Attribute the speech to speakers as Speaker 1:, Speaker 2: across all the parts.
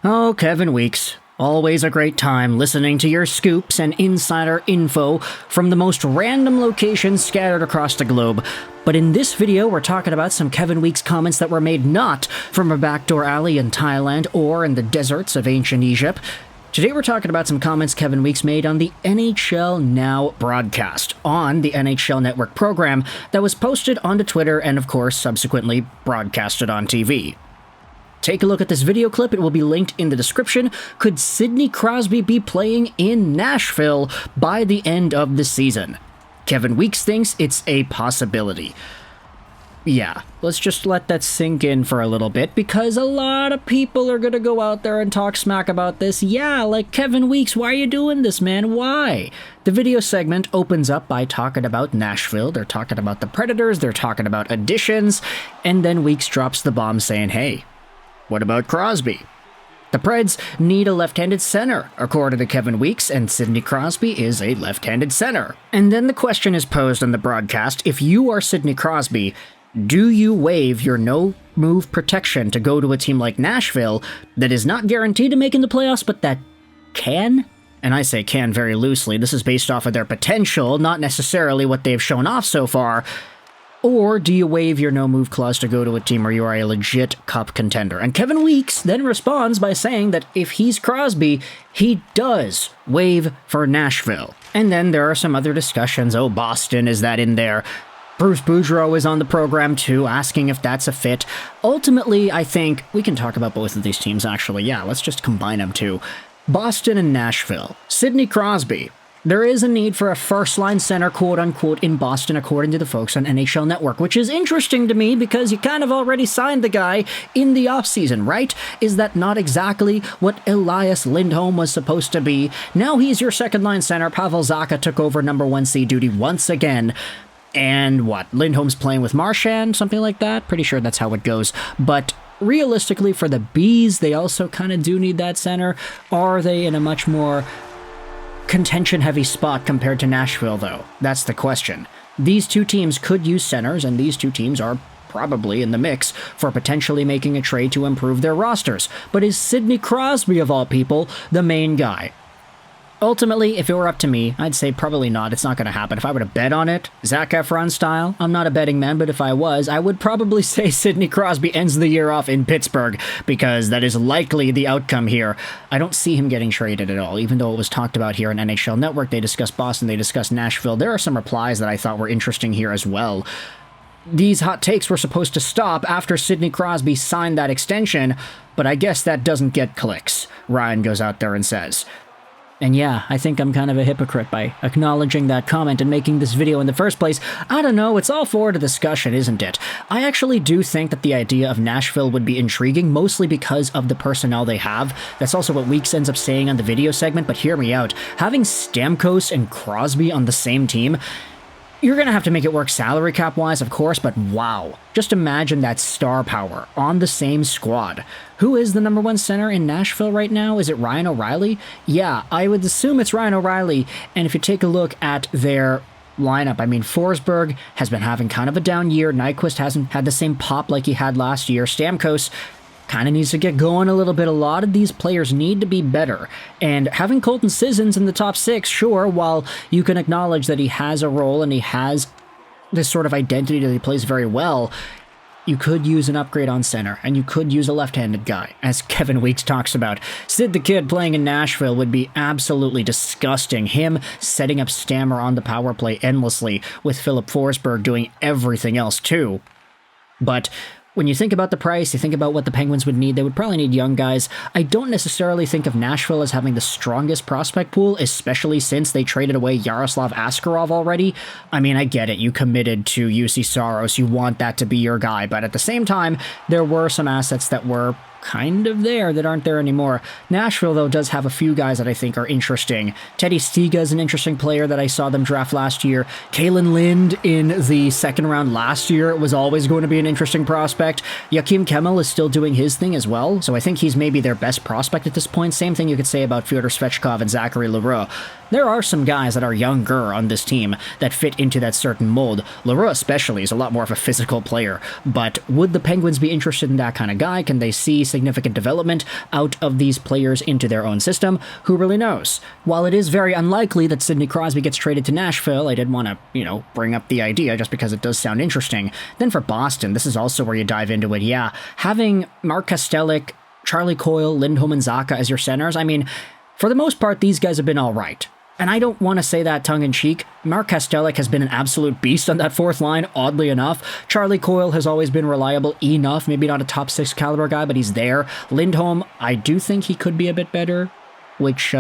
Speaker 1: Oh, Kevin Weeks. Always a great time listening to your scoops and insider info from the most random locations scattered across the globe. But in this video, we're talking about some Kevin Weeks comments that were made not from a backdoor alley in Thailand or in the deserts of ancient Egypt. Today we're talking about some comments Kevin Weeks made on the NHL Now broadcast on the NHL Network program that was posted onto Twitter and, of course, subsequently broadcasted on TV. Take a look at this video clip, it will be linked in the description. Could Sidney Crosby be playing in Nashville by the end of the season? Kevin Weeks thinks it's a possibility. Yeah, let's just let that sink in for a little bit, because a lot of people are gonna go out there and talk smack about this. Yeah, like, Kevin Weeks, why are you doing this, man? Why? The video segment opens up by talking about Nashville, they're talking about the Predators, they're talking about additions, and then Weeks drops the bomb saying, hey, what about Crosby? The Preds need a left-handed center, according to Kevin Weeks, and Sidney Crosby is a left-handed center. And then the question is posed on the broadcast, if you are Sidney Crosby, do you waive your no-move protection to go to a team like Nashville that is not guaranteed to make in the playoffs, but that can? And I say can very loosely. This is based off of their potential, not necessarily what they've shown off so far. Or do you waive your no-move clause to go to a team where you are a legit cup contender? And Kevin Weeks then responds by saying that if he's Crosby, he does waive for Nashville. And then there are some other discussions. Oh, Boston, is that in there? Bruce Boudreau is on the program too, asking if that's a fit. Ultimately, I think we can talk about both of these teams, actually. Yeah, let's just combine them too. Boston and Nashville. Sidney Crosby. There is a need for a first-line center, quote-unquote, in Boston, according to the folks on NHL Network, which is interesting to me because you kind of already signed the guy in the offseason, right? Is that not exactly what Elias Lindholm was supposed to be? Now he's your second-line center. Pavel Zacha took over number 1C duty once again. And what? Lindholm's playing with Marchand? Something like that? Pretty sure that's how it goes. But realistically, for the Bees, they also kind of do need that center. Are they in a much more contention-heavy spot compared to Nashville, though? That's the question. These two teams could use centers, and these two teams are probably in the mix for potentially making a trade to improve their rosters. But is Sidney Crosby, of all people, the main guy? Ultimately, if it were up to me, I'd say probably not. It's not going to happen. If I were to bet on it, Zac Efron style, I'm not a betting man, but if I was, I would probably say Sidney Crosby ends the year off in Pittsburgh, because that is likely the outcome here. I don't see him getting traded at all, even though it was talked about here on NHL Network. They discussed Boston, they discussed Nashville. There are some replies that I thought were interesting here as well. These hot takes were supposed to stop after Sidney Crosby signed that extension, but I guess that doesn't get clicks, Ryan goes out there and says. And yeah, I think I'm kind of a hypocrite by acknowledging that comment and making this video in the first place. I don't know, it's all for the discussion, isn't it? I actually do think that the idea of Nashville would be intriguing, mostly because of the personnel they have. That's also what Weeks ends up saying on the video segment, but hear me out. Having Stamkos and Crosby on the same team, you're going to have to make it work salary cap-wise, of course, but wow. Just imagine that star power on the same squad. Who is the number one center in Nashville right now? Is it Ryan O'Reilly? Yeah, I would assume it's Ryan O'Reilly, and if you take a look at their lineup, I mean, Forsberg has been having kind of a down year. Nyquist hasn't had the same pop like he had last year. Stamkos kind of needs to get going a little bit. A lot of these players need to be better. And having Colton Sissons in the top six, sure, while you can acknowledge that he has a role and he has this sort of identity that he plays very well, you could use an upgrade on center, and you could use a left-handed guy, as Kevin Weeks talks about. Sid the Kid playing in Nashville would be absolutely disgusting. Him setting up Stammer on the power play endlessly, with Philip Forsberg doing everything else too. But when you think about the price, you think about what the Penguins would need, they would probably need young guys. I don't necessarily think of Nashville as having the strongest prospect pool, especially since they traded away Yaroslav Askarov already. I mean, I get it, you committed to UC Saros, you want that to be your guy, but at the same time, there were some assets that were kind of there that aren't there anymore. Nashville, though, does have a few guys that I think are interesting. Teddy Stiga is an interesting player that I saw them draft last year. Kalen Lind in the second round last year was always going to be an interesting prospect. Joakim Kemmel is still doing his thing as well, so I think he's maybe their best prospect at this point. Same thing you could say about Fyodor Svechkov and Zachary Leroux. There are some guys that are younger on this team that fit into that certain mold. Leroux especially is a lot more of a physical player, but would the Penguins be interested in that kind of guy? Can they see significant development out of these players into their own system. Who really knows? While it is very unlikely that Sidney Crosby gets traded to Nashville, I did want to, bring up the idea just because it does sound interesting. Then for Boston, this is also where you dive into it. Yeah, having Mark Kastelic, Charlie Coyle, Lindholm, and Zacha as your centers, I mean, for the most part, these guys have been all right. And I don't want to say that tongue-in-cheek. Mark Kastelic has been an absolute beast on that fourth line, oddly enough. Charlie Coyle has always been reliable enough. Maybe not a top 6 caliber guy, but he's there. Lindholm, I do think he could be a bit better, which,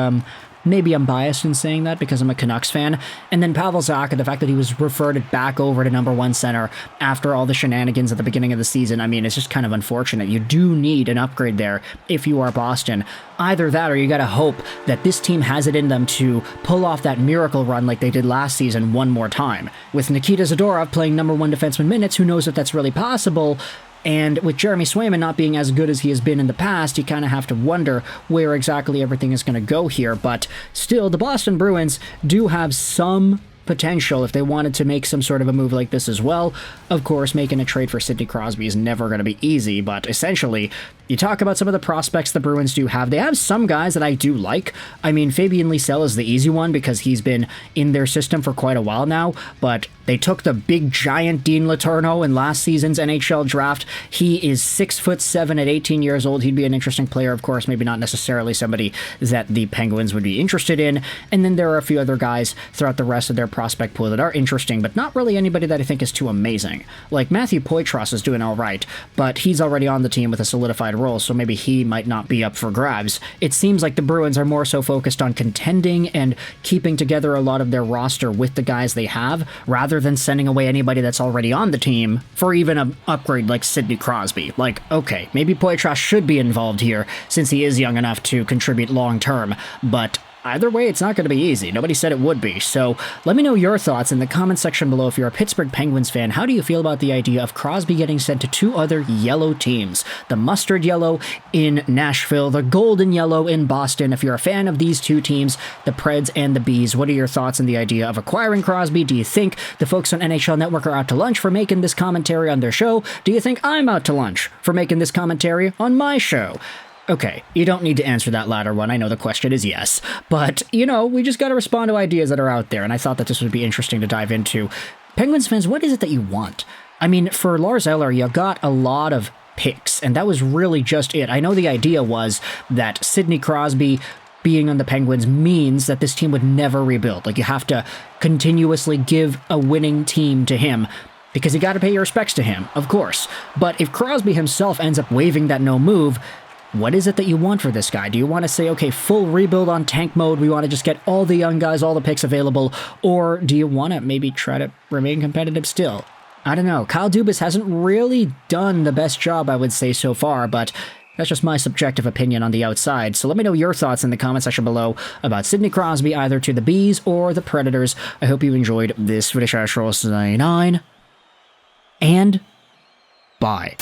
Speaker 1: maybe I'm biased in saying that because I'm a Canucks fan. And then Pavel Zacha, the fact that he was reverted back over to number 1 center after all the shenanigans at the beginning of the season, I mean, it's just kind of unfortunate. You do need an upgrade there if you are Boston. Either that or you gotta hope that this team has it in them to pull off that miracle run like they did last season one more time. With Nikita Zadorov playing number 1 defenseman minutes, who knows if that's really possible? And with Jeremy Swayman not being as good as he has been in the past, you kind of have to wonder where exactly everything is going to go here. But still, the Boston Bruins do have some potential if they wanted to make some sort of a move like this as well. Of course, making a trade for Sidney Crosby is never going to be easy, but essentially, you talk about some of the prospects the Bruins do have. They have some guys that I do like. I mean, Fabian Lysell is the easy one because he's been in their system for quite a while now, but they took the big giant Dean Letourneau in last season's NHL draft. He is 6'7" at 18 years old. He'd be an interesting player, of course, maybe not necessarily somebody that the Penguins would be interested in. And then there are a few other guys throughout the rest of their prospect pool that are interesting, but not really anybody that I think is too amazing. Like Matthew Poitras is doing all right, but he's already on the team with a solidified role, so maybe he might not be up for grabs. It seems like the Bruins are more so focused on contending and keeping together a lot of their roster with the guys they have, rather than sending away anybody that's already on the team for even an upgrade like Sidney Crosby. Like, okay, maybe Poitras should be involved here since he is young enough to contribute long term, but either way, it's not going to be easy. Nobody said it would be. So let me know your thoughts in the comment section below. If you're a Pittsburgh Penguins fan, how do you feel about the idea of Crosby getting sent to 2 other yellow teams? The mustard yellow in Nashville, the golden yellow in Boston. If you're a fan of these 2 teams, the Preds and the Bees, what are your thoughts on the idea of acquiring Crosby? Do you think the folks on NHL Network are out to lunch for making this commentary on their show? Do you think I'm out to lunch for making this commentary on my show? Okay, you don't need to answer that latter one. I know the question is yes. But, we just got to respond to ideas that are out there, and I thought that this would be interesting to dive into. Penguins fans, what is it that you want? I mean, for Lars Eller, you got a lot of picks, and that was really just it. I know the idea was that Sidney Crosby being on the Penguins means that this team would never rebuild. Like, you have to continuously give a winning team to him, because you got to pay your respects to him, of course. But if Crosby himself ends up waiving that no move, what is it that you want for this guy? Do you want to say, okay, full rebuild on tank mode, we want to just get all the young guys, all the picks available, or do you want to maybe try to remain competitive still? I don't know. Kyle Dubas hasn't really done the best job, I would say, so far, but that's just my subjective opinion on the outside. So let me know your thoughts in the comment section below about Sidney Crosby, either to the Bees or the Predators. I hope you enjoyed this video. Zayne, and bye.